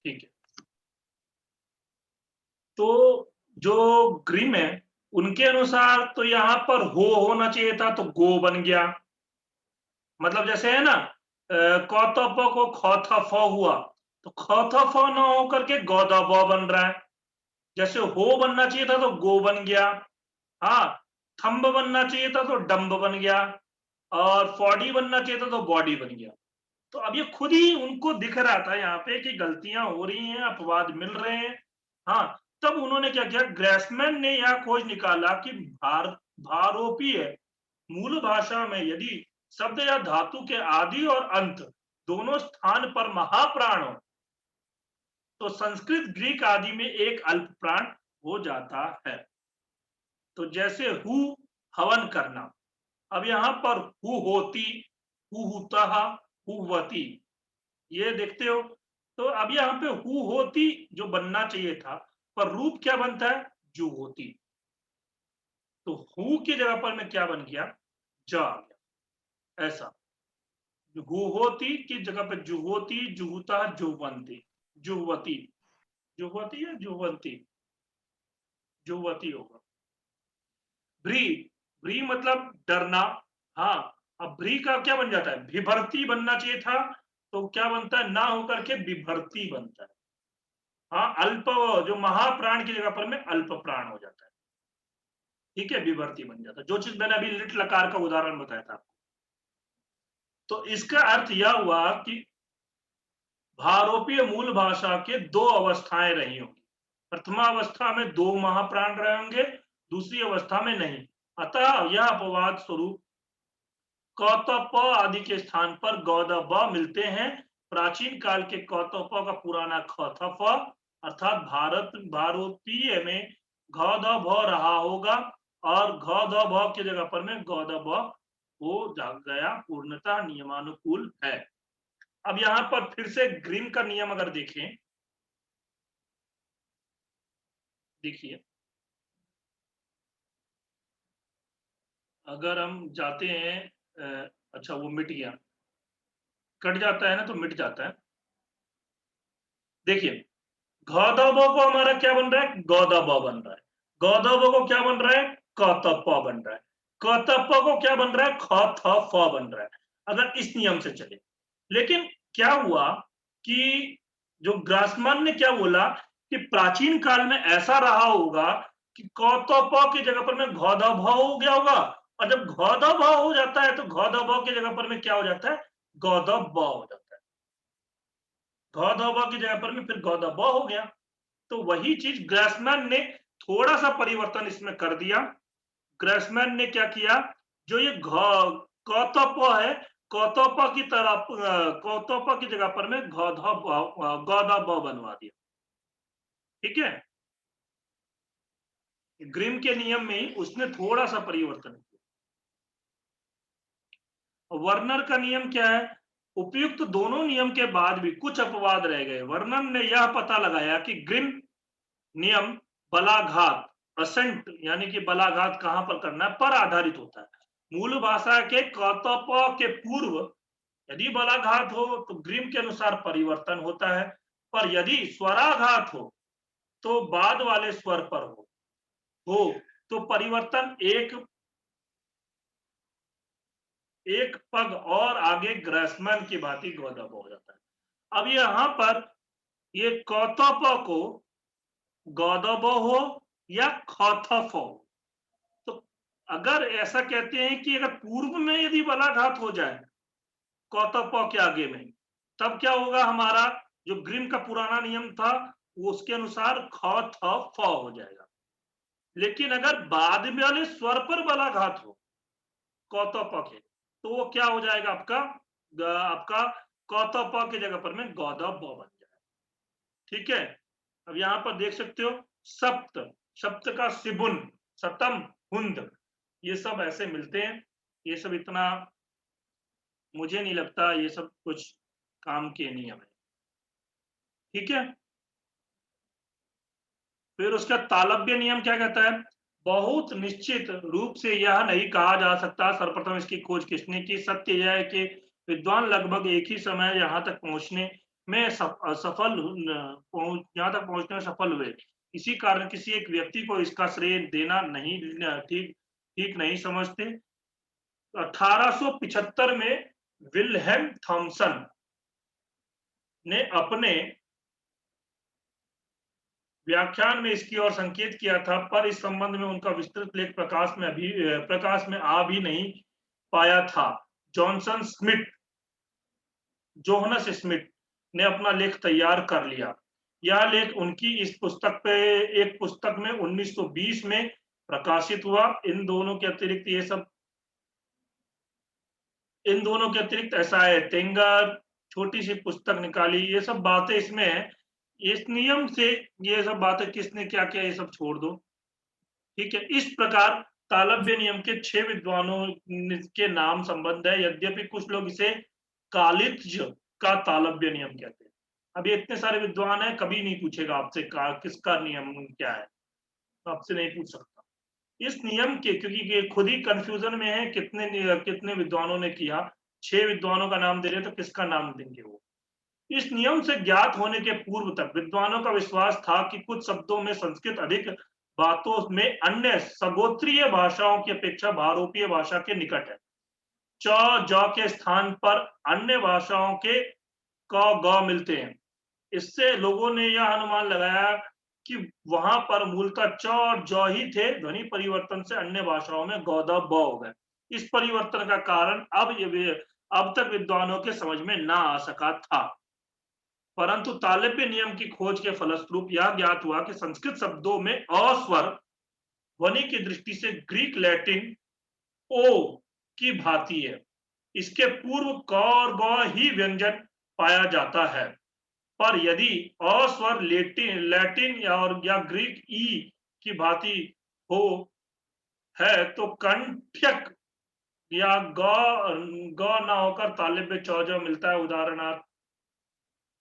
ठीक है। तो जो ग्रीम है उनके अनुसार तो यहाँ पर हो होना चाहिए था, तो गो बन गया। मतलब जैसे है ना, क त प को ख थ फ हुआ, तो ख थ फ न हो करके ग द ब बन रहा है। जैसे हो बनना चाहिए था तो गो बन गया। हाँ, थंब बनना चाहिए था तो डम्ब बन गया, और फॉडी बनना चाहिए था तो बॉडी बन गया। तो अब ये खुद ही उनको दिख रहा था यहाँ पे कि गलतियां हो रही हैं, अपवाद मिल रहे हैं। हाँ, तब उन्होंने क्या किया, ग्रेसमैन ने यह खोज निकाला कि भारोपीय मूल भाषा में यदि शब्द या धातु के आदि और अंत दोनों स्थान पर महाप्राण हो, तो संस्कृत ग्रीक आदि में एक अल्प प्राण हो जाता है। तो जैसे हु, हवन करना। अब यहाँ पर हु होती, हु होता, हुवती, ये देखते हो। तो अब यहाँ पे हु होती जो बनना चाहिए था, पर रूप क्या बनता है, जू होती। तो हु की जगह पर में क्या बन गया, जा आ गया। ऐसा होती की जगह पे जुहोती, जुहुता, जुहवंती, जुहवती, जुहवती या जुहवंती, जुहवती होगा। भ्री, भ्री मतलब डरना। हाँ, अब भ्री का क्या बन जाता है, विभर्ती बनना चाहिए था, तो क्या बनता है, ना होकर के विभर्ती बनता है। हाँ, अल्प, जो महाप्राण की जगह पर में अल्प प्राण हो जाता है। ठीक है, विभर्ती बन जाता है, जो चीज मैंने अभी लिट लकार का उदाहरण बताया था। तो इसका अर्थ यह हुआ कि भारोपीय मूल भाषा के दो अवस्थाएं रही होंगी। प्रथमा अवस्था में दो महाप्राण रहे होंगे, दूसरी अवस्था में नहीं। अतः यह अपवाद स्वरूप क त प आदि के स्थान पर ग द ब मिलते हैं। प्राचीन काल के क त प का पुराना ख थ फ अर्थात भारतीय में घ द भ रहा होगा, और घ द भ की जगह पर में ग द ब हो गया, पूर्णतः नियमानुकूल है। अब यहाँ पर फिर से ग्रीम का नियम अगर देखें, देखिए, अगर हम जाते हैं, अच्छा वो मिट गया, कट जाता है ना तो मिट जाता है। देखिए, घ द ब को हमारा क्या बन रहा है, ग द ब बन रहा है। ग द ब को क्या बन रहा है, क त प बन रहा है। क त प को क्या बन रहा है, ख थ फ बन रहा है, अगर इस नियम से चले। लेकिन क्या हुआ कि जो ग्रासमान ने क्या बोला कि प्राचीन काल में ऐसा रहा होगा कि क त प की जगह पर में घ द भ हो गया होगा, और जब घ द भ हो जाता है तो घ द ब की जगह पर में क्या हो जाता है, ग द ब हो जाता है। घ द ब की जगह पर में फिर ग द ब हो गया। तो वही चीज ग्रासमैन ने थोड़ा सा परिवर्तन इसमें कर दिया। ग्रासमैन ने क्या किया, जो ये कौतप है, कौतप की तरह कौतप की जगह पर में गौदा ब बनवा दिया। ठीक है, ग्रिम के नियम में ही उसने थोड़ा सा परिवर्तन किया। वर्नर का नियम क्या है, उपयुक्त दोनों नियम के बाद भी कुछ अपवाद रह गए। वर्नर ने यह पता लगाया कि ग्रिम नियम बलाघात, असेंट यानी कि बलाघात कहां पर करना है, पर आधारित होता है। मूल भाषा के कौतप के पूर्व यदि बलाघात हो तो ग्रीम के अनुसार परिवर्तन होता है, पर यदि स्वराघात हो तो बाद वाले स्वर पर हो तो परिवर्तन एक एक पग और आगे ग्रासमैन की भांति गौदब हो जाता है। अब यहां पर ये कौतप को गौदब हो या खौथफ हो, तो अगर ऐसा कहते हैं कि अगर पूर्व में यदि बलाघात हो जाए कौतप के आगे में, तब क्या होगा, हमारा जो ग्रिम का पुराना नियम था वो उसके अनुसार ख थ फ हो जाएगा। लेकिन अगर बाद में वाले स्वर पर बलाघात हो कौतप के, तो वो क्या हो जाएगा, आपका कौतप की जगह पर में गौद ब बन जाएगा। ठीक है, अब यहाँ पर देख सकते हो सप्त, सप्त का सिबुन, सतम, हुंद, ये सब ऐसे मिलते हैं। ये सब इतना मुझे नहीं लगता ये सब कुछ काम के नियम है। ठीक है, फिर उसका तालव्य नियम क्या कहता है, बहुत निश्चित रूप से यह नहीं कहा जा सकता सर्वप्रथम इसकी खोज किसने की। सत्य यह है कि विद्वान लगभग एक ही समय यहाँ तक पहुंचने में असफल यहाँ तक पहुंचने में सफल हुए। इसी कारण किसी एक व्यक्ति को इसका श्रेय देना नहीं ठीक नहीं समझते। 1875 में विल्हेम थॉमसन ने अपने व्याख्यान में इसकी ओर संकेत किया था, पर इस संबंध में उनका विस्तृत लेख प्रकाश में आ भी नहीं पाया था। जोहनस स्मिथ ने अपना लेख तैयार कर लिया। यह लेख उनकी इस पुस्तक पे एक पुस्तक में 1920 में प्रकाशित हुआ। इन दोनों के अतिरिक्त ऐसा है तेंगर छोटी सी पुस्तक निकाली, ये सब बातें इसमें है। इस नियम से ये सब बातें किसने क्या किया ये सब छोड़ दो, ठीक है। इस प्रकार तालव्य नियम के 6 विद्वानों के नाम संबंध है, यद्यपि कुछ लोग इसे कालित्ज का तालव्य नियम कहते हैं। अब ये इतने सारे विद्वान हैं, कभी नहीं पूछेगा आपसे किसका नियम क्या है, तो आपसे नहीं पूछ सकता। इस नियम के, क्योंकि ये खुद ही कंफ्यूजन में है, कितने विद्वानों ने किया, 6 विद्वानों का नाम दे रहे तो किसका नाम देंगे वो। इस नियम से ज्ञात होने के पूर्व तक विद्वानों का विश्वास था कि कुछ शब्दों में संस्कृत अधिक बातों में अन्य सगोत्रीय भाषाओं की अपेक्षा भारोपीय भाषा के निकट है। च ज के स्थान पर अन्य भाषाओं के क ग मिलते हैं। इससे लोगों ने यह अनुमान लगाया कि वहां पर मूलतः च और ज ही थे, ध्वनि परिवर्तन से अन्य भाषाओं में ग द ब हो गए। इस परिवर्तन का कारण अब तक विद्वानों के समझ में ना आ सका था, परंतु तालव्य नियम की खोज के फलस्वरूप यह ज्ञात हुआ कि संस्कृत शब्दों में अस्वर ध्वनि की दृष्टि से ग्रीक लैटिन ओ की भांति है। इसके पूर्व क और ग ही व्यंजन पाया जाता है, पर यदि अस्वर लैटिन या ग्रीक ई की भांति हो है तो कंठ्यक या ग ना होकर तालव्य चौज मिलता है। उदाहरणार्थ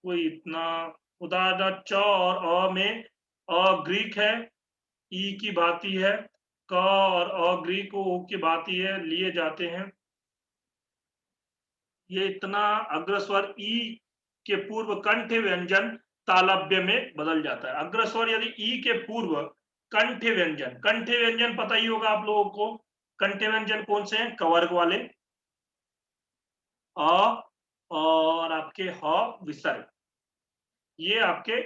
कोई इतना, उदाहरण च और अ में अ ग्रीक है, ई की भांति है, क और अ ग्रीक ओ की भांति है, लिए जाते हैं। ये इतना अग्रस्वर ई के पूर्व कंठ व्यंजन तालव्य में बदल जाता है। अग्रस्वर यदि ई के पूर्व कंठ व्यंजन पता ही होगा आप लोगों को। कंठ व्यंजन कौन से हैं? कवर्ग वाले, अ और आपके ह विसर्ग, ये आपके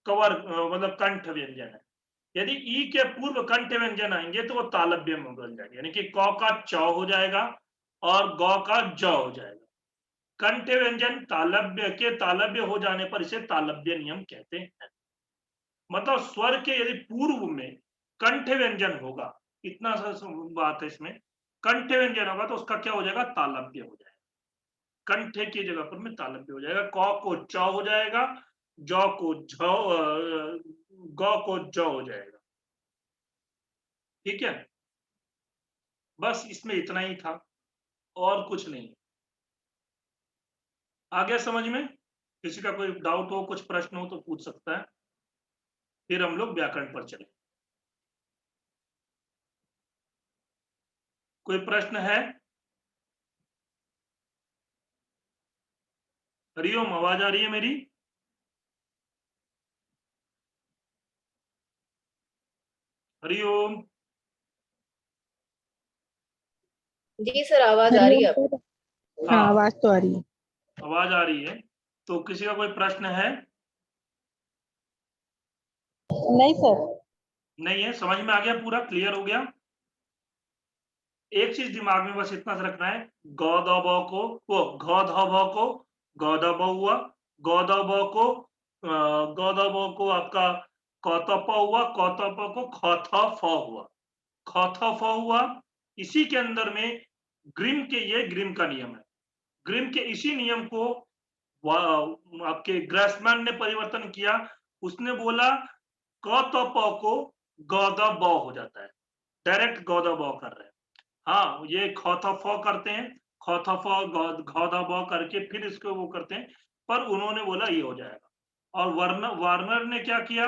कवर्ग मतलब कंठ व्यंजन है। यदि ई के पूर्व कंठ व्यंजन आएंगे तो वो तालव्य में बदल जाएंगे, यानी कि क का च हो जाएगा और ग का ज हो जाएगा। कंठ व्यंजन तालव्य हो जाने पर इसे तालव्य नियम कहते हैं। मतलब स्वर के यदि पूर्व में कंठ व्यंजन होगा, इतना सा बात है इसमें, कंठ व्यंजन होगा तो उसका क्या हो जाएगा? तालव्य हो जाएगा। कंठ की जगह पर में तालव्य हो जाएगा। क को च हो जाएगा, ज को झ, ग को ज हो जाएगा। ठीक है, बस इसमें इतना ही था और कुछ नहीं। आ गया समझ में? किसी का कोई डाउट हो, कुछ प्रश्न हो तो पूछ सकता है, फिर हम लोग व्याकरण पर चले। कोई प्रश्न है? हरिओम, आवाज आ रही है मेरी? हरिओम। जी सर, आवाज आ रही है आपको? हाँ, आवाज तो आ रही है। आवाज आ रही है। तो किसी का कोई प्रश्न है? नहीं सर। नहीं है, समझ में आ गया, पूरा क्लियर हो गया। एक चीज दिमाग में बस इतना सा रखना है, ग द ब को वो घ ध भ को ग द ब हुआ, ग द ब को ग द ब को आपका क त प हुआ, क त प को ख थ फ हुआ, ख थ फ हुआ। इसी के अंदर में ग्रिम के, ये ग्रिम का नियम है। ग्रिम के इसी नियम को आपके ग्रासमैन ने परिवर्तन किया। उसने बोला क त प को ग द ब हो जाता है, डायरेक्ट ग द ब कर रहे हैं। हाँ, ये ख थ फ करते हैं, ख थ फ घ ध ब करके फिर इसको वो करते हैं, पर उन्होंने बोला ये हो जाएगा। और वार्नर ने क्या किया?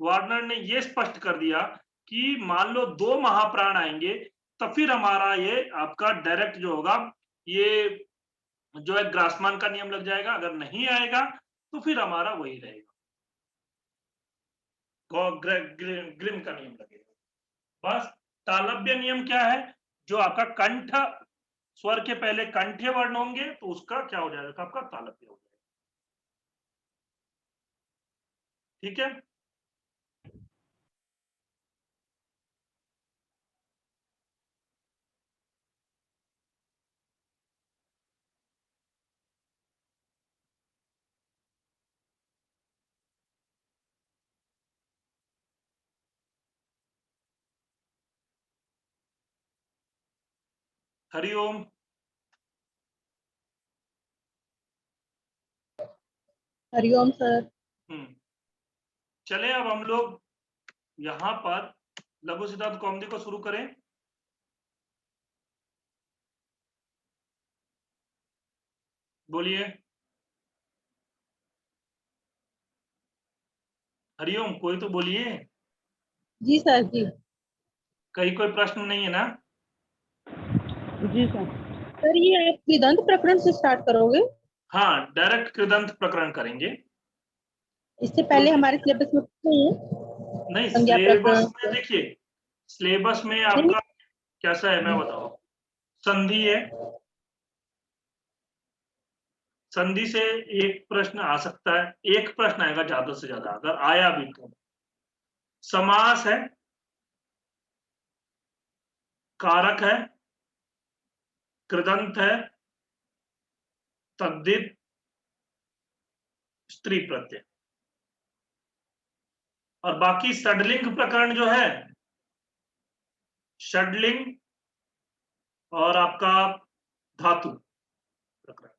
वार्नर ने ये स्पष्ट कर दिया कि मान लो 2 महाप्राण आएंगे तो फिर हमारा ये आपका डायरेक्ट जो होगा, ये जो है ग्रासमान का नियम लग जाएगा। अगर नहीं आएगा तो फिर हमारा वही रहेगा, ग्रिम का नियम लगेगा। बस तालव्य नियम क्या है, जो आपका कंठ स्वर के पहले कंठे वर्ण होंगे तो उसका क्या हो जाएगा, आपका तालव्य हो जाएगा। ठीक है, हरिओम। हरिओम सर। चले अब हम लोग यहां पर लघु सिद्धांत कौमुदी को शुरू करें। बोलिए, हरिओम, कोई तो बोलिए। जी सर जी। कहीं कोई प्रश्न नहीं है ना? जी सर। सर ये आप कृदंत प्रकरण से स्टार्ट करोगे? हाँ, डायरेक्ट कृदंत प्रकरण करेंगे। इससे पहले हमारे सिलेबस में नहीं है नहीं, संज्ञा सिलेबस प्रकरण? में देखिए, सिलेबस में नहीं। आपका कैसा है मैं बताऊं। संधि है, संधि से एक प्रश्न आ सकता है, एक प्रश्न आएगा ज्यादा से ज्यादा, अगर आया भी तो। समास है, कारक है, कृदंत है, तद्धित, स्त्री प्रत्यय, और बाकी षडलिंग प्रकरण जो है, षडलिंग और आपका धातु प्रकरण।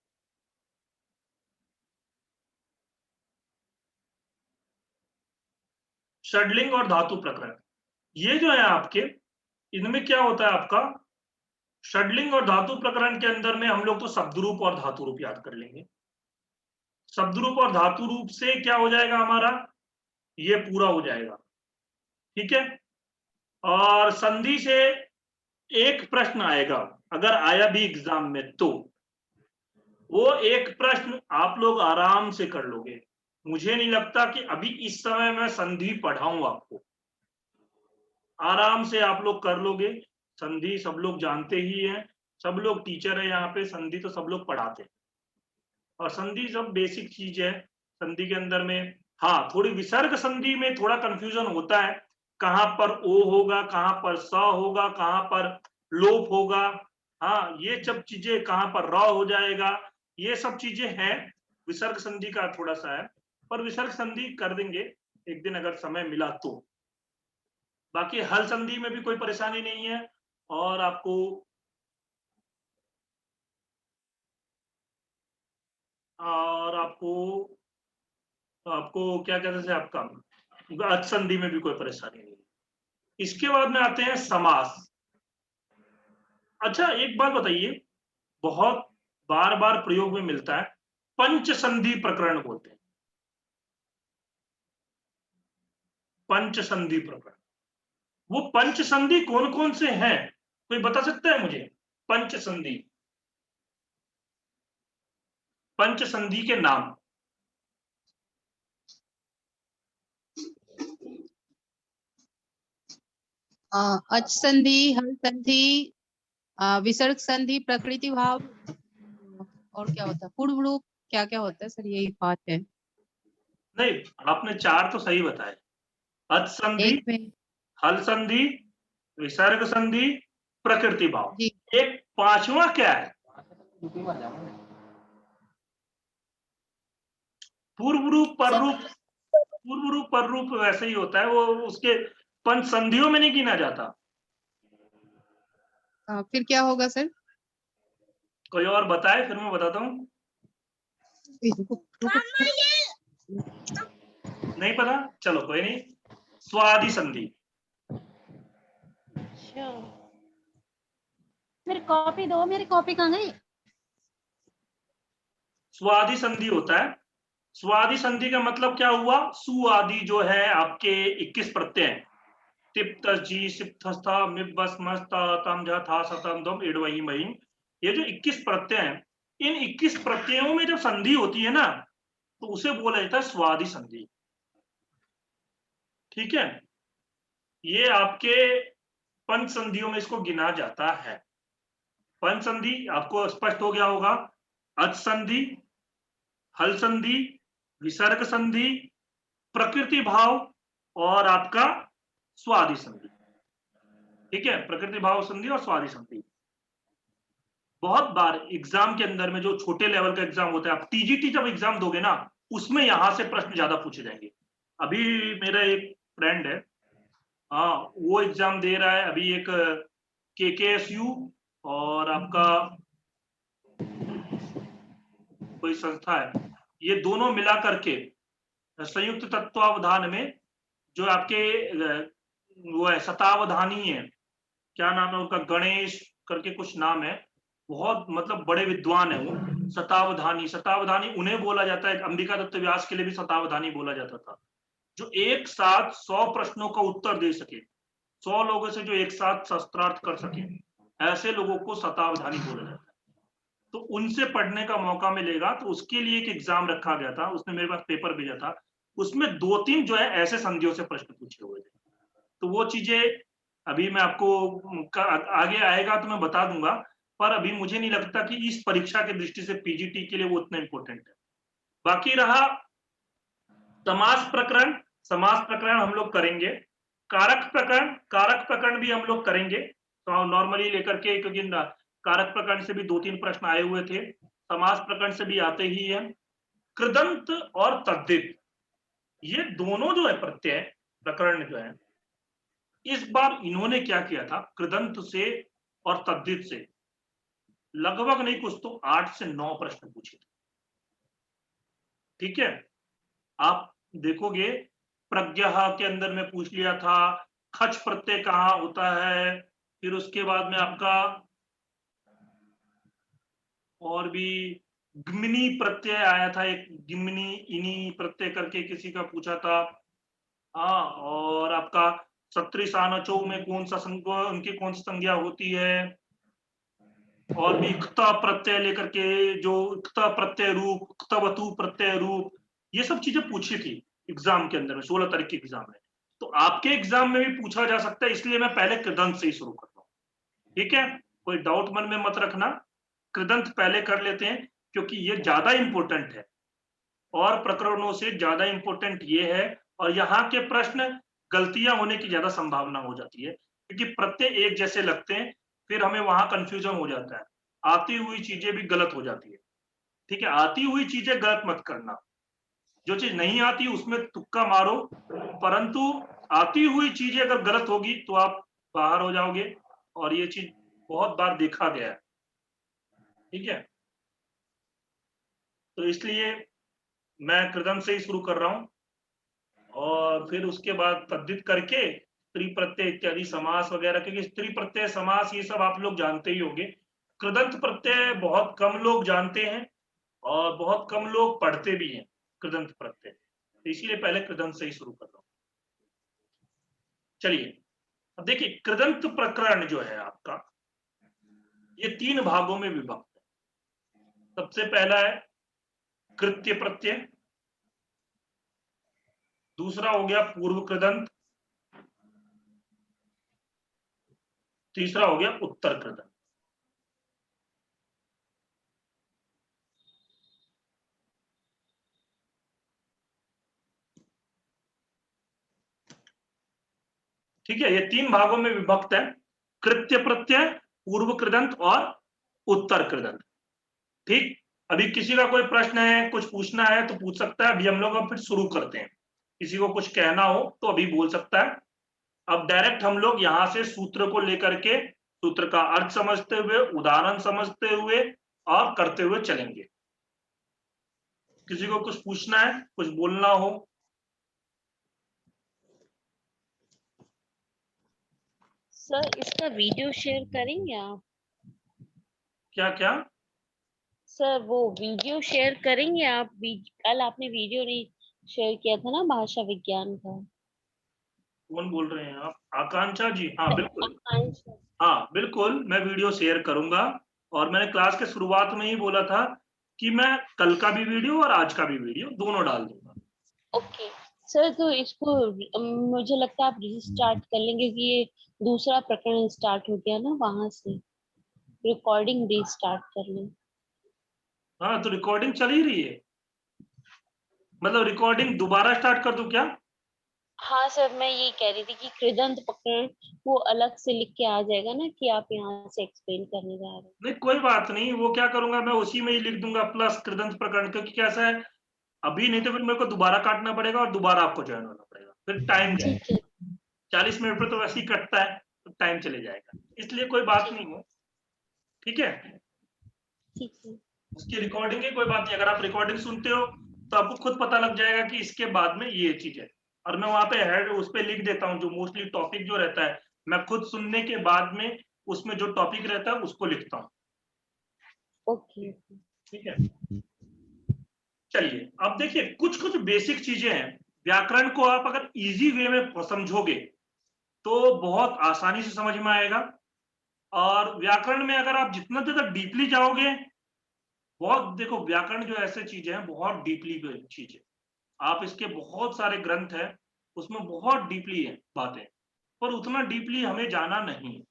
षडलिंग और धातु प्रकरण ये जो है आपके, इनमें क्या होता है आपका, षडलिंग और धातु प्रकरण के अंदर में हम लोग तो शब्द रूप और धातु रूप याद कर लेंगे। शब्द रूप और धातु रूप से क्या हो जाएगा हमारा, ये पूरा हो जाएगा। ठीक है, और संधि से एक प्रश्न आएगा, अगर आया भी एग्जाम में तो वो एक प्रश्न आप लोग आराम से कर लोगे। मुझे नहीं लगता कि अभी इस समय मैं संधि पढ़ाऊं आपको, आराम से आप लोग कर लोगे। संधि सब लोग जानते ही हैं, सब लोग टीचर है यहाँ पे, संधि तो सब लोग पढ़ाते हैं, और संधि सब बेसिक चीज है। संधि के अंदर में हाँ थोड़ी विसर्ग संधि में थोड़ा कंफ्यूजन होता है, कहां पर ओ होगा, कहां पर स होगा, कहां पर लोप होगा, हाँ ये सब चीजें, कहां पर र हो जाएगा, ये सब चीजें हैं। विसर्ग संधि का थोड़ा सा है, पर विसर्ग संधि कर देंगे एक दिन अगर समय मिला तो। बाकी हल संधि में भी कोई परेशानी नहीं है, और आपको आपको क्या कहते हैं, आपका अच संधि में भी कोई परेशानी नहीं है। इसके बाद में आते हैं समास। अच्छा एक बात बताइए, बहुत बार बार प्रयोग में मिलता है, पंच संधि प्रकरण बोलते हैं, पंच संधि प्रकरण। वो पंच संधि कौन कौन से हैं, कोई बता सकता है मुझे? पंच संधि, पंच संधि के नाम। अच संधि, हल संधि, विसर्ग संधि, प्रकृति भाव, और क्या होता है, पूर्व रूप, क्या क्या होता है सर, यही बात है। नहीं, आपने चार तो सही बताए, अच संधि, एक में हल संधि, विसर्ग संधि, प्रकृति भाव। जी, एक पांचवा क्या है? पूर्व रूप, पर रूप। पूर्व रूप पर रूप वैसे ही होता है, वो उसके पंच संधियों में नहीं गिना जाता। फिर क्या होगा सर? कोई और बताए, फिर मैं बताता हूँ। नहीं पता, चलो कोई नहीं। स्वादि संधि। अच्छा, मेरी कॉपी दो, मेरी कॉपी कहाँ गई? स्वादि संधि होता है। स्वादि संधि का मतलब क्या हुआ, सुआदि जो है आपके 21 प्रत्यय हैं, तिप्त जी सिप्तस्था मिब्बस मस्ता तम झ था सतम दम इड वही महीन, ये जो 21 प्रत्यय हैं, इन 21 प्रत्ययों में जब संधि होती है ना, तो उसे बोला जाता है स्वादि संधि। ठीक है, ये आपके पंच संधियों में इसको गिना जाता है। पंच संधि आपको स्पष्ट हो गया होगा, अच संधि, हल संधि, विसर्ग संधि, प्रकृति भाव और आपका स्वादि संधि। ठीक है, प्रकृति भाव संधि और स्वादि संधि। बहुत बार एग्जाम के अंदर में जो छोटे लेवल का एग्जाम होता है, आप टीजीटी जब एग्जाम दोगे ना, उसमें यहां से प्रश्न ज्यादा पूछे जाएंगे। अभी मेरा एक फ्रेंड है, हाँ, वो एग्जाम दे रहा है अभी, एक केकेएसयू और आपका कोई संस्था है, ये दोनों मिला करके संयुक्त तत्वावधान में जो आपके वो है शतावधानी है, क्या नाम है उनका, गणेश करके कुछ नाम है, बहुत मतलब बड़े विद्वान है वो। शतावधानी, शतावधानी उन्हें बोला जाता है, अंबिका दत्त व्यास के लिए भी शतावधानी बोला जाता था, जो एक साथ 100 प्रश्नों का उत्तर दे सके, 100 लोगों से जो एक साथ शस्त्रार्थ कर सके, ऐसे लोगों को शतावधानी बोला जाता है। तो उनसे पढ़ने का मौका मिलेगा, तो उसके लिए एक एग्जाम रखा गया था, उसने मेरे पास पेपर भेजा था, उसमें 2-3 जो है ऐसे संधियों से प्रश्न पूछे हुए थे। तो वो चीजें अभी मैं आपको आगे आएगा तो मैं बता दूंगा, पर अभी मुझे नहीं लगता कि इस परीक्षा की दृष्टि से पीजीटी के लिए वो उतना इंपॉर्टेंट है। बाकी रहा समास प्रकरण, समास प्रकरण हम लोग करेंगे। कारक प्रकरण, कारक प्रकरण भी हम लोग करेंगे, तो नॉर्मली लेकर के, क्योंकि कारक प्रकरण से भी 2-3 प्रश्न आए हुए थे, समास प्रकरण से भी आते ही है। कृदंत और तद्धित, ये दोनों जो है प्रत्यय प्रकरण जो है, इस बार इन्होंने क्या किया था, कृदंत से और तद्धित से लगभग नहीं कुछ तो 8 से 9 प्रश्न पूछे थे। ठीक है, आप देखोगे प्रज्ञा के अंदर में पूछ लिया था, खच प्रत्यय कहाँ होता है, फिर उसके बाद में आपका और भी गिमनी प्रत्यय आया था, एक गिमनी इनी प्रत्यय करके किसी का पूछा था। हाँ, और आपका सत्रिसानचो में कौन सा उनकी कौन सी संज्ञा होती है, और भी क्ता प्रत्यय लेकर के, जो क्ता प्रत्यय रूप, क्तवतु प्रत्यय रूप, ये सब चीजें पूछी थी एग्जाम के अंदर में, 16 तारीख के एग्जाम में। तो आपके एग्जाम में भी पूछा जा सकता है, इसलिए मैं पहले कृदंत से ही शुरू करता हूँ। ठीक है, कोई डाउट मन में मत रखना, कृदंत पहले कर लेते हैं, क्योंकि ये ज्यादा इंपॉर्टेंट है और प्रकरणों से ज्यादा इंपॉर्टेंट ये है, और यहाँ के प्रश्न गलतियां होने की ज्यादा संभावना हो जाती है, क्योंकि प्रत्यय एक जैसे लगते हैं, फिर हमें वहां कंफ्यूजन हो जाता है, आती हुई चीजें भी गलत हो जाती है। ठीक है, आती हुई चीजें गलत मत करना, जो चीज नहीं आती उसमें तुक्का मारो, परंतु आती हुई चीजें अगर गलत होगी तो आप बाहर हो जाओगे, और ये चीज बहुत बार देखा गया है। ठीक है, तो इसलिए मैं कृदंत से ही शुरू कर रहा हूं, और फिर उसके बाद तद्धित करके स्त्री प्रत्यय इत्यादि समास वगैरह, क्योंकि स्त्री प्रत्यय समास ये सब आप लोग जानते ही होंगे। कृदंत प्रत्यय बहुत कम लोग जानते हैं और बहुत कम लोग पढ़ते भी हैं कृदंत प्रत्यय, तो इसलिए पहले कृदंत से ही शुरू कर रहा हूं। चलिए, अब देखिए कृदंत प्रकरण जो है आपका, ये 3 भागों में विभक्त है। सबसे पहला है कृत्य प्रत्यय, दूसरा हो गया पूर्व कृदंत, तीसरा हो गया उत्तर कृदंत। ठीक है, ये 3 भागों में विभक्त है, कृत्य प्रत्यय, पूर्व कृदंत और उत्तर कृदंत। ठीक, अभी किसी का कोई प्रश्न है, कुछ पूछना है तो पूछ सकता है, अभी हम लोग अब फिर शुरू करते हैं। किसी को कुछ कहना हो तो अभी बोल सकता है। अब डायरेक्ट हम लोग यहां से सूत्र को लेकर के सूत्र का अर्थ समझते हुए, उदाहरण समझते हुए और करते हुए चलेंगे। किसी को कुछ पूछना है, कुछ बोलना हो? सर इसका वीडियो शेयर करेंगे आप? क्या क्या? सर वो वीडियो शेयर करेंगे आप? कल आपने वीडियो नहीं शेयर किया था ना भाषा विज्ञान का। कौन बोल रहे हैं आप? आकांक्षा जी? हाँ बिल्कुल, आकांक्षा। हाँ बिल्कुल, मैं वीडियो शेयर करूंगा। और मैंने क्लास के शुरुआत में ही बोला था कि मैं कल का भी वीडियो और आज का भी वीडियो दोनों डाल दूंगा। ओके सर, तो इसको मुझे लगता है आप रिस्टार्ट कर लेंगे कि ये दूसरा प्रकरण स्टार्ट हो गया ना, वहां से रिकॉर्डिंग रीस्टार्ट कर लें। हाँ, तो रिकॉर्डिंग चल ही रही है, मतलब रिकॉर्डिंग दोबारा स्टार्ट कर दूं क्या? हाँ सर, मैं ये कह रही थी कि कृदंत प्रकरण वो अलग से लिख के आ जाएगा ना कि आप यहाँ से एक्सप्लेन करने जा रहे हैं। नहीं कोई बात नहीं, वो क्या करूंगा मैं उसी में ही लिख दूंगा प्लस कृदंत प्रकरण, क्योंकि कैसा है अभी नहीं तो फिर मेरे को दोबारा काटना पड़ेगा और दोबारा आपको ज्वाइन होना पड़ेगा, फिर टाइम ठीक जाएगा। है। 40 मिनट पर तो वैसे ही कटता है, तो टाइम चले जाएगा, इसलिए कोई बात नहीं हो। ठीक है, ठीक है। उसकी रिकॉर्डिंग है, कोई बात नहीं। अगर आप रिकॉर्डिंग सुनते हो तो आपको खुद पता लग जाएगा कि इसके बाद में ये चीज है, और मैं वहां पे हेड उस पे लिख देता हूँ जो मोस्टली टॉपिक जो रहता है, मैं खुद सुनने के बाद में उसमें जो टॉपिक रहता है उसको लिखता हूँ। ओके। ठीक है, चलिए अब देखिए कुछ कुछ बेसिक चीजें हैं। व्याकरण को आप अगर इजी वे में समझोगे तो बहुत आसानी से समझ में आएगा, और व्याकरण में अगर आप जितना ज्यादा डीपली जाओगे, बहुत देखो व्याकरण जो ऐसे चीजें हैं बहुत डीपली चीज है। आप इसके बहुत सारे ग्रंथ हैं, उसमें बहुत डीपली है बातें, पर उतना डीपली हमें जाना नहीं है।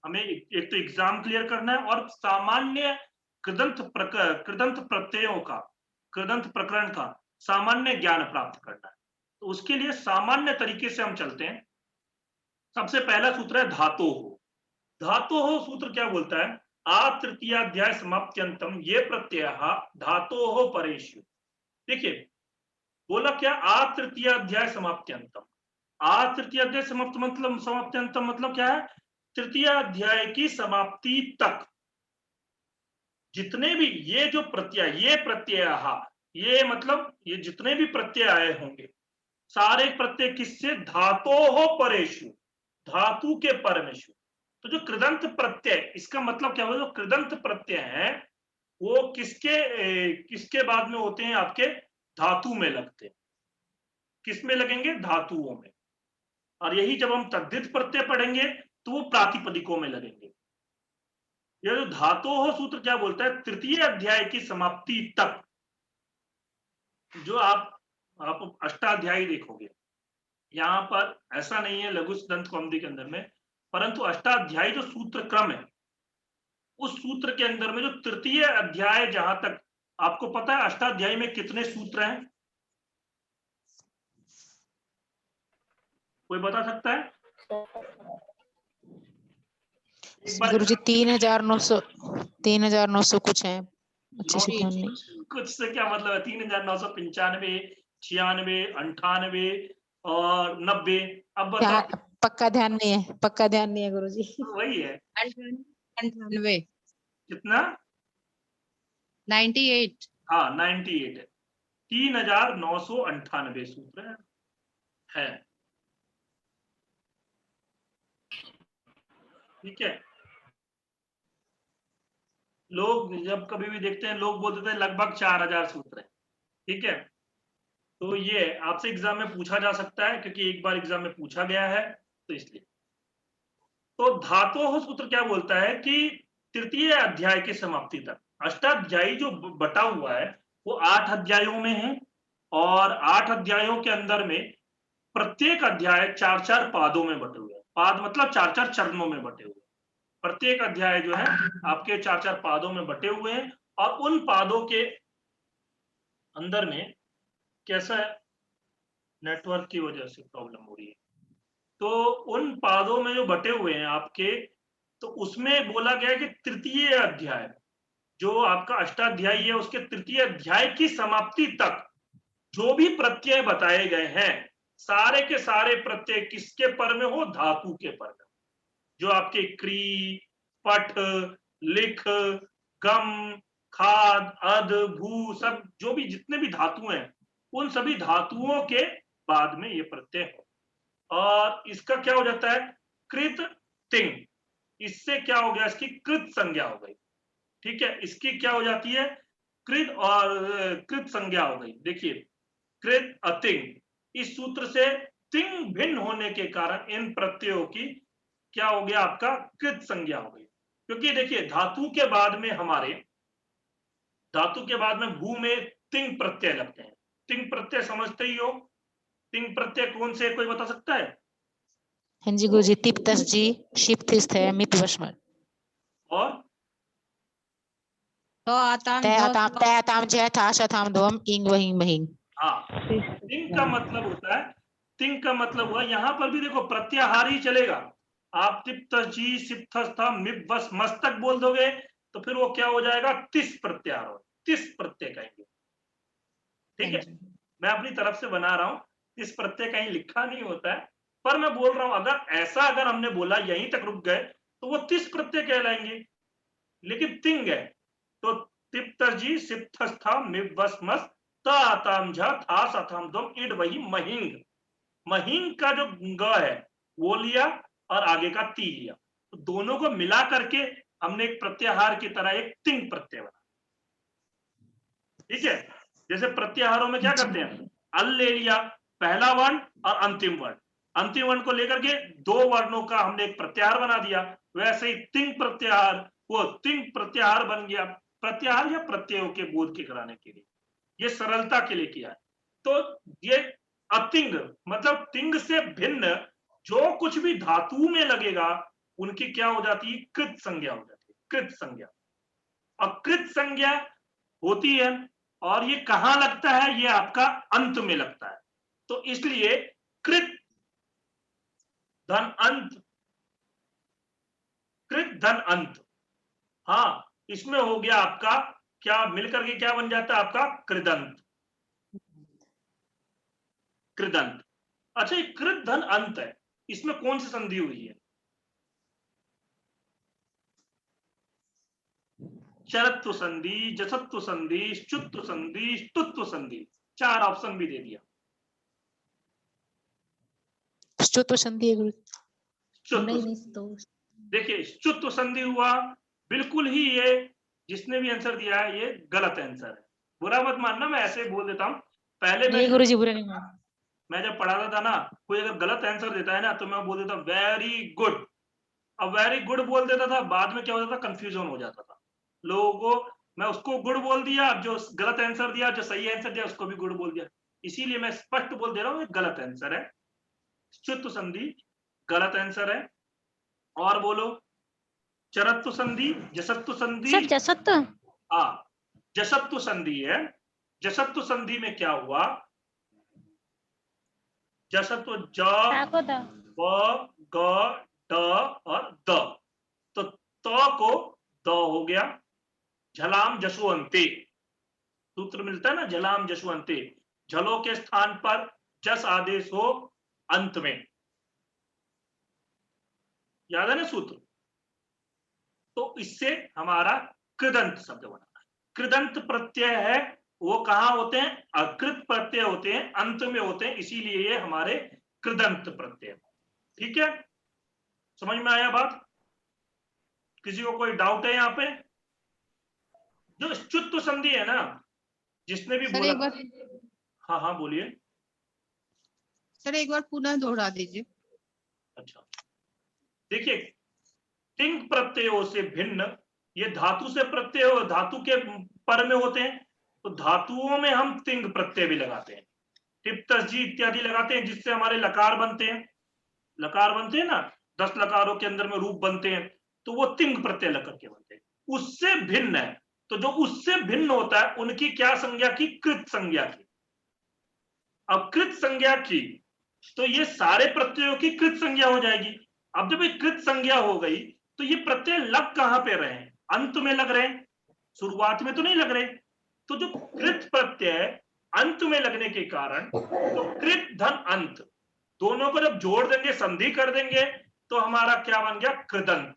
हमें एक तो एग्जाम क्लियर करना है और सामान्य कृदंत प्रत्ययों का, कृदंत प्रकरण का सामान्य ज्ञान प्राप्त करना है। तो उसके लिए सामान्य तरीके से हम चलते हैं। सबसे पहला सूत्र है धातो हो। धातो हो सूत्र क्या बोलता है? आ तृतीयाध्याय समाप्त्यंतम ये प्रत्यय धातो हो परेशु। देखिए बोला क्या, आ तृतीयाध्याय समाप्त्यंतम। आ तृतीयाध्याय समाप्त मतलब समाप्त्यंतम मतलब क्या है? तृतीय अध्याय की समाप्ति तक जितने भी ये जो प्रत्यय, ये प्रत्यय ये मतलब ये जितने भी प्रत्यय आए होंगे, सारे प्रत्यय किससे? धातो हो परेशु, धातु के परमेशु। तो जो कृदंत प्रत्यय, इसका मतलब क्या हुआ? जो कृदंत प्रत्यय है वो किसके बाद में होते हैं? आपके धातु में लगते हैं। किस में लगेंगे? धातुओं में। और यही जब हम तद्धित प्रत्यय पढ़ेंगे तो वो प्रातिपदिकों में लगेंगे। यह जो धातो हो सूत्र क्या बोलता है? तृतीय अध्याय की समाप्ति तक, जो आप अष्टाध्यायी देखोगे, यहाँ पर ऐसा नहीं है लघु दंत कौमुदी के अंदर में, परंतु अष्टाध्यायी जो सूत्र क्रम है, उस सूत्र के अंदर में जो तृतीय अध्याय, जहां तक आपको पता है अष्टाध्यायी में कितने सूत्र हैं? कोई बता सकता है? एक बार गुरुजी 3,900 कुछ है, अच्छे से ध्यान नहीं। कुछ से क्या मतलब है? 3,995, 96, 98 और 90। अब बताओ। पक्का ध्यान नहीं है, पक्का ध्यान नहीं है गुरुजी। वही है 98 कितना? 98। हाँ 98 है। 3,998 सूत्र है। ठीक है, लोग जब कभी भी देखते हैं लोग बोल देते हैं लगभग 4,000 सूत्र है। ठीक है, तो ये आपसे एग्जाम में पूछा जा सकता है, क्योंकि एक बार एग्जाम में पूछा गया है, तो इसलिए। तो धातोः सूत्र क्या बोलता है कि तृतीय अध्याय की समाप्ति तक। अष्टाध्यायी जो बटा हुआ है वो 8 अध्यायों में है, और 8 अध्यायों के अंदर में प्रत्येक अध्याय 4-4 पादों में बटे हुए हैं। पाद मतलब 4-4 चरणों में बटे हुए हैं। प्रत्येक अध्याय जो है आपके 4-4 पादों में बटे हुए हैं, और उन पादों के अंदर में कैसा है, नेटवर्क की वजह से प्रॉब्लम हो रही है, तो उन पादों में जो बटे हुए हैं आपके, तो उसमें बोला गया कि तृतीय अध्याय जो आपका अष्टाध्यायी है उसके तृतीय अध्याय की समाप्ति तक जो भी प्रत्यय बताए गए हैं, सारे के सारे प्रत्यय किसके पर में हो? धातु के पर में। जो आपके क्री, पठ, लिख, गम, खाद, अद, भू, सब जो भी जितने भी धातु हैं, उन सभी धातुओं के बाद में ये प्रत्यय हो। और इसका क्या हो जाता है? कृत तिंग। इससे क्या हो गया? इसकी कृत संज्ञा हो गई। ठीक है, इसकी क्या हो जाती है? कृत और कृत संज्ञा हो गई। देखिए कृत अतिंग, इस सूत्र से तिंग भिन्न होने के कारण इन प्रत्ययों की क्या हो गया? आपका कृत संज्ञा हो गई। क्योंकि देखिए धातु के बाद में हमारे धातु के बाद में भू में तिंग प्रत्यय लगते हैं। तिंग प्रत्यय समझते ही हो, तिंग प्रत्यय कौन से कोई बता सकता है? हाँ जी गुरुजी, तिप तस जी, शिप थिस थे, मिप वशमल। और तो आताम ते जो आताम, ते आताम जे था शताम दोम, इंग वहिंग महिंग। हाँ, तिंग का मतलब होता है, तिंग का मतलब हुआ, यहाँ पर भी देखो प्रत्याहार ही चलेगा। आप तिप तस जी, सिप थस था, मिप वस मस्तक बोल दोगे तो फिर वो क्या हो जाएगा? तिस प्रत्याहार हो, तिस प्रत्यय कहेंगे। ठीक है, मैं अपनी तरफ से बना रहा हूं, इस प्रत्यय कहीं लिखा नहीं होता है, पर मैं बोल रहा हूं अगर ऐसा अगर हमने बोला यहीं तक रुक गए तो वो तिस प्रत्यय कहलाएंगे। लेकिन तिंग है तो तिप्तजी सिप्थस्था मिवस्मस ताताम झा था सथाम दम इड वही महिंग। महिंग का जो ग है वो लिया और आगे का ती लिया, तो दोनों को मिला करके हमने एक प्रत्याहार की तरह एक तिंग प्रत्यय बना। ठीक है, जैसे प्रत्याहारों में क्या करते हैं, अल ले लिया पहला वर्ण और अंतिम वर्ण, अंतिम वर्ण को लेकर के दो वर्णों का हमने एक प्रत्याहार बना दिया, वैसे ही तिंग प्रत्याहार, वो तिंग प्रत्याहार बन गया। प्रत्याहार या प्रत्ययों के बोध के कराने के लिए, ये सरलता के लिए किया है। तो ये अतिंग मतलब तिंग से भिन्न जो कुछ भी धातु में लगेगा उनकी क्या हो जाती है? कृत संज्ञा हो जाती है, कृत संज्ञा। अकृत संज्ञा होती है और ये कहां लगता है? ये आपका अंत में लगता है। तो इसलिए कृत धन अंत, कृत धन अंत, हाँ इसमें हो गया आपका क्या मिलकर के क्या बन जाता है? आपका कृदंत, कृदंत। अच्छा, ये कृत धन अंत है, इसमें कौन सी संधि हुई है? चरत्व संधि, जसत्व संधि, श्चुत्व संधि, ष्टुत्व संधि, चार ऑप्शन भी दे दिया। स्तुत्व संधि है गुरु। ष्टुत्व, देखिए ष्टुत्व संधि हुआ, बिल्कुल ही ये जिसने भी आंसर दिया है ये गलत आंसर है। बुरा मत मानना, मैं ऐसे बोल देता हूं। पहले नहीं गुरुजी, बुरा नहीं माना। मैं जब पढ़ाता था ना, कोई अगर गलत आंसर देता है ना तो मैं बोल देता वेरी गुड। अब वेरी गुड बोल देता था, बाद में क्या होता था? कंफ्यूजन हो जाता था लोगों को। मैं उसको गुड बोल दिया, जो गलत आंसर दिया, जो सही आंसर दिया उसको भी गुड बोल दिया। इसीलिए मैं स्पष्ट बोल दे रहा हूं ये गलत आंसर है, ष्टुत्व संधि गलत आंसर है। और बोलो, चरत्व संधि, जसत्व संधि। सर जसत्व, हाँ, जसत्व संधि है। जसत्व संधि में क्या हुआ? जसत्व ज, ब, ग, ड और द, तो त को द हो गया। झलाम जसुअंते सूत्र मिलता है ना, झलाम जसुअंते, झलो के स्थान पर जस आदेश हो अंत में, याद है ना सूत्र? तो इससे हमारा कृदंत शब्द बना। कृदंत प्रत्यय है वो कहां होते हैं? अकृत प्रत्यय होते हैं, अंत में होते हैं, इसीलिए ये हमारे कृदंत प्रत्यय। ठीक है, समझ में आया बात? किसी को कोई डाउट है यहाँ पे? जो ष्टुत्व संधि है ना, जिसने भी सर बोला, एक बार, हाँ हाँ बोलिए। सर एक बार पुनः दोहरा दीजिए। अच्छा, देखिए तिंग प्रत्ययों से भिन्न ये धातु से प्रत्यय, धातु के पर में होते हैं, तो धातुओं में हम तिंग प्रत्यय भी लगाते हैं, टिप तस्जी इत्यादि लगाते हैं, जिससे हमारे लकार बनते हैं। लकार बनते हैं ना, 10 लकारों के अंदर में रूप बनते हैं, तो वो तिंग प्रत्यय लग करके बनते हैं। उससे भिन्न है, तो जो उससे भिन्न होता है उनकी क्या संज्ञा की? कृत संज्ञा की। अब कृत संज्ञा की तो ये सारे प्रत्ययों की कृत संज्ञा हो जाएगी। अब जब ये कृत संज्ञा हो गई तो ये प्रत्यय लग कहां पे रहे हैं? अंत में लग रहे हैं, शुरुआत में तो नहीं लग रहे। तो जो कृत प्रत्यय अंत में लगने के कारण तो कृत धन अंत दोनों को जब जोड़ देंगे, संधि कर देंगे, तो हमारा क्या बन गया? कृदंत।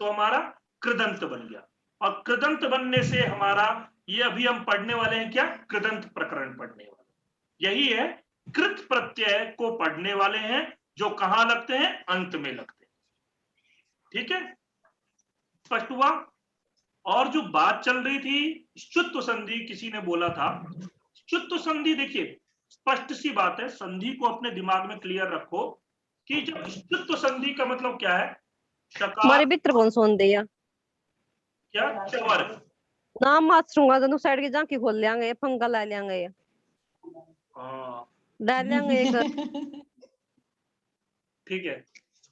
तो हमारा कृदंत बन गया। और कृदंत बनने से हमारा ये अभी हम पढ़ने वाले हैं क्या? कृदंत प्रकरण पढ़ने वाले, यही है कृत प्रत्यय को पढ़ने वाले हैं, जो कहां लगते हैं? अंत में लगते हैं। ठीक है, स्पष्ट हुआ? और जो बात चल रही थी ष्टुत्व संधि, किसी ने बोला था ष्टुत्व संधि, देखिए स्पष्ट सी बात है, संधि को अपने दिमाग में क्लियर रखो कि जब ष्टुत्व संधि का मतलब क्या है? हमारे मित्र कौन सो दिया क्या? चवर, नाम मासूंगा तो साइड की झांकी खोल लेंगे, पंखा ला लेंगे, हाँ डाल लेंगे एक। ठीक है।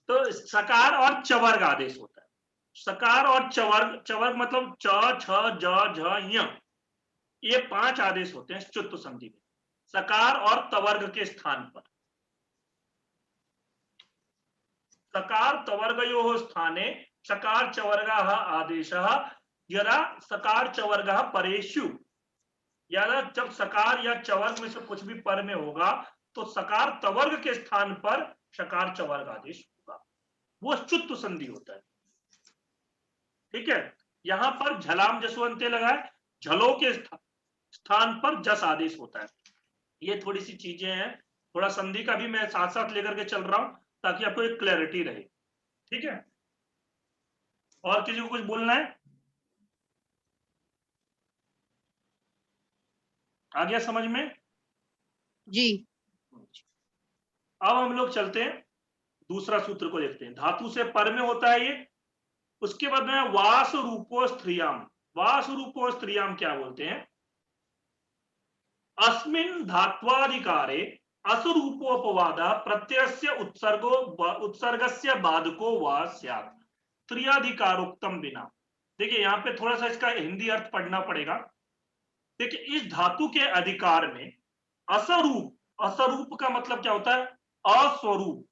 तो सकार और चवर्ग आदेश होता है। सकार और चवर्ग, चवर्ग मतलब च, छ, ज, झ, य, ये 5 आदेश होते हैं च्युत संधि में, सकार और तवर्ग के स्थान पर। सकार तवर्गयोः स्थाने सकार चवर्गः आदेशः यदा सकार चवर्गः परेषु, यानी जब सकार या चवर्ग में से कुछ भी पर में होगा तो सकार तवर्ग के स्थान पर सकार चवर्ग आदेश होगा, वो च्युत संधि होता है। ठीक है। यहां पर झलाम जसवंते लगाए, झलो के स्थान पर जस आदेश होता है। ये थोड़ी सी चीजें हैं, थोड़ा संधि का भी मैं साथ साथ लेकर के चल रहा हूं ताकि आपको एक क्लैरिटी रहे। ठीक है। और किसी को कुछ बोलना है? आ गया समझ में? जी। अब हम लोग चलते हैं दूसरा सूत्र को देखते हैं। धातु से पर में होता है ये। उसके बाद में वास रूपो स्त्रियाम। वास रूपो स्त्रियाम क्या बोलते हैं? अस्मिन् धात्वाधिकारे असरूपोपवाद प्रत्ययस्य उत्सर्गस्य बाधको वा स्यात् त्रियाधिकारोक्तम बिना। देखिए यहाँ पे थोड़ा सा इसका हिंदी अर्थ पढ़ना पड़ेगा। देखिए इस धातु के अधिकार में असरूप, असरूप का मतलब क्या होता है? अस्वरूप।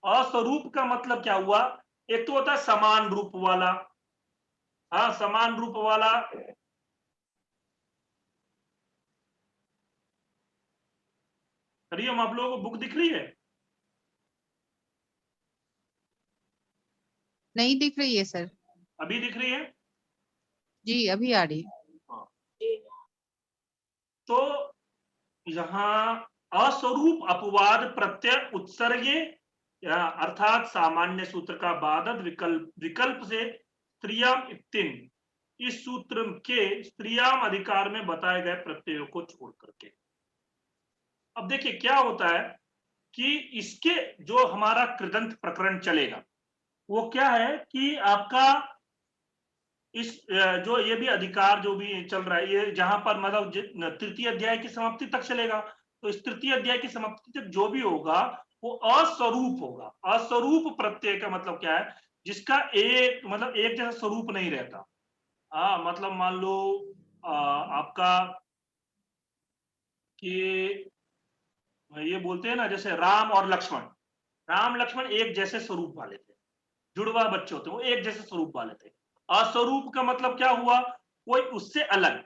अस्वरूप का मतलब क्या हुआ? एक तो होता है समान रूप वाला, हाँ समान रूप वाला। हरिओम, आप लोगों को बुक दिख रही है? नहीं दिख रही है सर। अभी दिख रही है? जी अभी आ रही है। हाँ। तो यहां अस्वरूप अपवाद प्रत्यय उत्सर्गे अर्थात सामान्य सूत्र का बाधक विकल्प से स्त्रियाम इत्तिन, इस सूत्र के स्त्रियाम अधिकार में बताए गए प्रत्ययों को छोड़ करके। अब देखिए क्या होता है कि इसके जो हमारा कृदंत प्रकरण चलेगा वो क्या है कि आपका इस जो ये भी अधिकार जो भी चल रहा है ये जहां पर मतलब तृतीय अध्याय की समाप्ति तक चलेगा। तो इस तृतीय अध्याय की समाप्ति तक जो भी होगा वो अस्वरूप होगा। अस्वरूप प्रत्यय का मतलब क्या है? जिसका एक मतलब एक जैसा स्वरूप नहीं रहता। मतलब मान लो आपका कि ये बोलते हैं ना जैसे राम और लक्ष्मण, राम लक्ष्मण एक जैसे स्वरूप वाले थे, जुड़वा बच्चे होते हैं, वो एक जैसे स्वरूप वाले थे। अस्वरूप का मतलब क्या हुआ? कोई उससे अलग।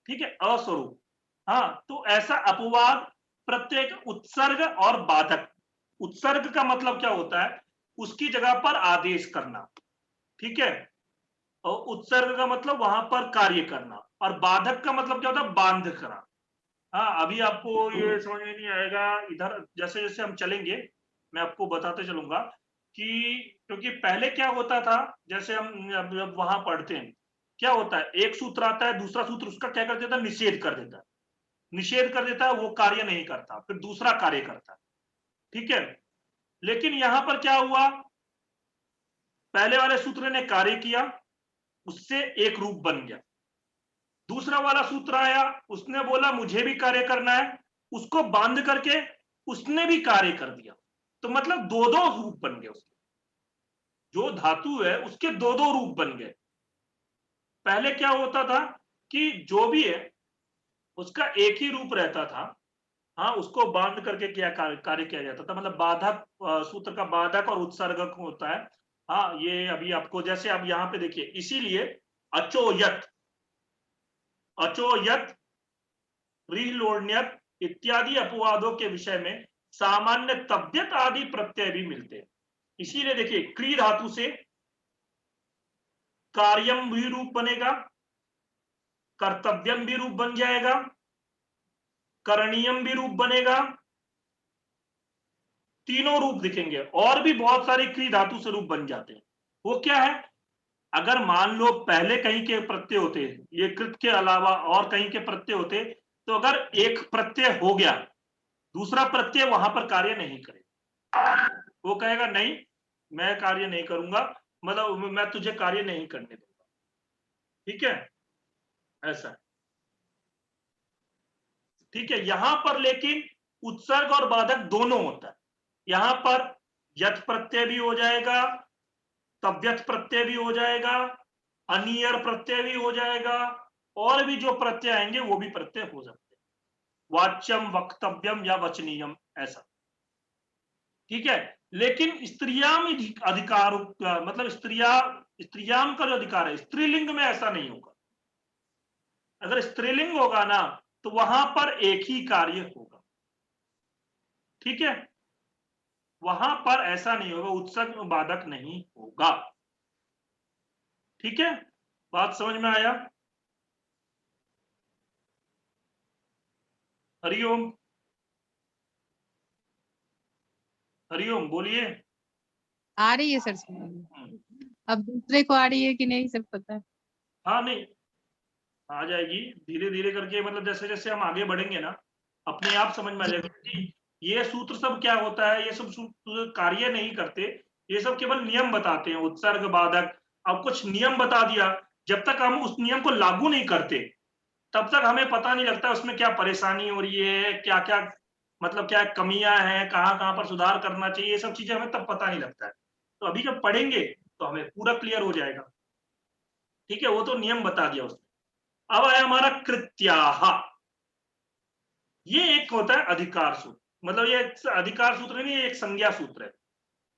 ठीक है, अस्वरूप। हाँ, तो ऐसा अपवाद प्रत्येक उत्सर्ग और बाधक। उत्सर्ग का मतलब क्या होता है? उसकी जगह पर आदेश करना। ठीक है, और उत्सर्ग का मतलब वहां पर कार्य करना, और बाधक का मतलब क्या होता है? बांध करना। हाँ, अभी आपको ये समझ में नहीं आएगा, इधर जैसे जैसे हम चलेंगे मैं आपको बताते चलूंगा कि क्योंकि पहले क्या होता था, जैसे हम जब वहां पढ़ते हैं क्या होता है, एक सूत्र आता है, दूसरा सूत्र उसका क्या कर देता है? निषेध कर देता है। निषेध कर देता है, वो कार्य नहीं करता, फिर दूसरा कार्य करता है। ठीक है, लेकिन यहां पर क्या हुआ? पहले वाले सूत्र ने कार्य किया, उससे एक रूप बन गया। दूसरा वाला सूत्र आया, उसने बोला मुझे भी कार्य करना है, उसको बांध करके उसने भी कार्य कर दिया। तो मतलब दो दो रूप बन गए उसके, जो धातु है उसके दो दो रूप बन गए। पहले क्या होता था कि जो भी है उसका एक ही रूप रहता था, हाँ उसको बांध करके क्या कार्य किया जाता था। मतलब बाधक, सूत्र का बाधक और उत्सर्गक होता है। हाँ, ये अभी आपको जैसे अब यहाँ पे देखिए, इसीलिए अचोयत, अचोयत, रीलोड्यत इत्यादि अपवादों के विषय में सामान्य तब्यत आदि प्रत्यय भी मिलते हैं। इसीलिए देखिए क्री धातु से कार्यम भी रूप बनेगा, कर्तव्यम भी रूप बन जाएगा, करणीयम भी रूप बनेगा, तीनों रूप दिखेंगे। और भी बहुत सारे क्री धातु से रूप बन जाते हैं। वो क्या है? अगर मान लो पहले कहीं के प्रत्यय होते, ये कृत के अलावा और कहीं के प्रत्यय होते, तो अगर एक प्रत्यय हो गया, दूसरा प्रत्यय वहां पर कार्य नहीं करेगा, वो कहेगा नहीं मैं कार्य नहीं करूंगा, मतलब मैं तुझे कार्य नहीं करने दूंगा। ठीक है, ऐसा, ठीक है। यहां पर लेकिन उत्सर्ग और बाधक दोनों होता है। यहां पर यथ प्रत्यय भी हो जाएगा, तव्यथ प्रत्यय भी हो जाएगा, अनियर प्रत्यय भी हो जाएगा, और भी जो प्रत्यय आएंगे वो भी प्रत्यय हो सकते हैं, वाच्यम, वक्तव्यम या वचनीयम, ऐसा, ठीक है। लेकिन स्त्रियाम अधिकार, मतलब स्त्रियाम का जो अधिकार है, स्त्रीलिंग में ऐसा नहीं होगा। अगर स्त्रीलिंग होगा ना तो वहां पर एक ही कार्य होगा, ठीक है। वहां पर ऐसा नहीं होगा, उत्सर्ग बाधक नहीं होगा, ठीक है। बात समझ में आया? हरिओम, हरिओम बोलिए। आ रही है सर समझ। अब दूसरे को आ रही है कि नहीं सब पता है। हाँ नहीं, आ जाएगी धीरे धीरे करके, मतलब जैसे जैसे हम आगे बढ़ेंगे ना अपने आप समझ में आ जाएगा कि ये सूत्र सब क्या होता है। ये सब सूत्र कार्य नहीं करते, ये सब केवल नियम बताते हैं, उत्सर्ग बाधक। अब कुछ नियम बता दिया, जब तक हम उस नियम को लागू नहीं करते तब तक हमें पता नहीं लगता उसमें क्या परेशानी हो रही है, क्या क्या मतलब क्या कमियां हैं, कहाँ कहाँ पर सुधार करना चाहिए, ये सब चीजें हमें तब पता नहीं लगता है। तो अभी जब पढ़ेंगे तो हमें पूरा क्लियर हो जाएगा, ठीक है। वो तो नियम बता दिया उसने। अब आया हमारा कृत्याह। ये एक होता है अधिकार सूत्र, मतलब ये अधिकार सूत्र नहीं, ये एक संज्ञा सूत्र है।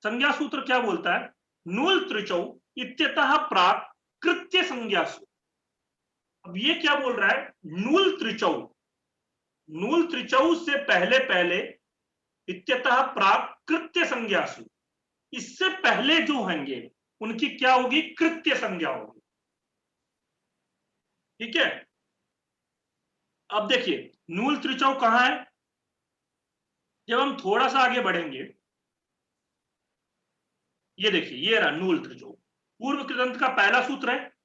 संज्ञा सूत्र क्या बोलता है? नूल त्रिचौ इत्यतः प्राक कृत्य संज्ञा सूत्र। अब ये क्या बोल रहा है? नूल त्रिचौ, नूल त्रिचौ से पहले पहले, इत्यतः प्राक कृत्य संज्ञा सूत्र, इससे पहले जो होंगे उनकी क्या होगी? कृत्य संज्ञा होगी, ठीक है। अब देखिए नूल त्रिचौ कहां है? जब हम थोड़ा सा आगे बढ़ेंगे, ये देखिए ये रहा नूल त्रिचौ, पूर्व कृदंत का पहला सूत्र है।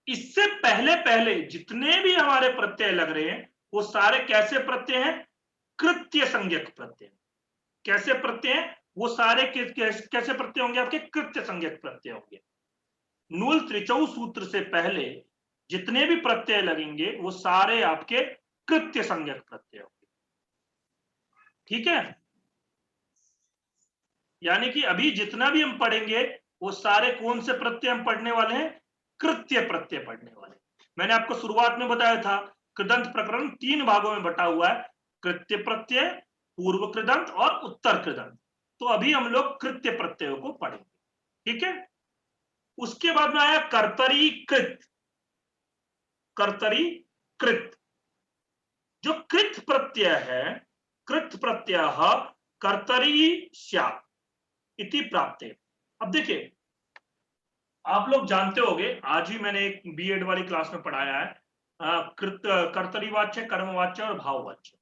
इससे पहले पहले जितने भी हमारे प्रत्यय लग रहे हैं वो सारे कैसे प्रत्यय हैं? कृत्य संज्ञक प्रत्यय। कैसे प्रत्यय हैं? वो सारे कैसे प्रत्यय होंगे? आपके कृत्य संज्ञक प्रत्यय होंगे। नूल त्रिचौ सूत्र से पहले जितने भी प्रत्यय लगेंगे वो सारे आपके कृत्य संज्ञक प्रत्यय होंगे, ठीक है। यानी कि अभी जितना भी हम पढ़ेंगे वो सारे कौन से प्रत्यय हम पढ़ने वाले हैं? कृत्य प्रत्यय पढ़ने वाले। मैंने आपको शुरुआत में बताया था कृदंत प्रकरण 3 भागों में बटा हुआ है, कृत्य प्रत्यय, पूर्व कृदंत और उत्तर कृदंत। तो अभी हम लोग कृत्य प्रत्ययों को पढ़ेंगे, ठीक है। उसके बाद में आया कर्तरी कृत। कर्तरी कृत, जो कृत प्रत्यय है, कृत प्रत्यय कर्तरी स्यात् इति प्राप्ते। अब देखिए आप लोग जानते होंगे, आज ही मैंने एक बीएड वाली क्लास में पढ़ाया है, कर्तरी वाच्य, कर्मवाच्य और भाववाच्य।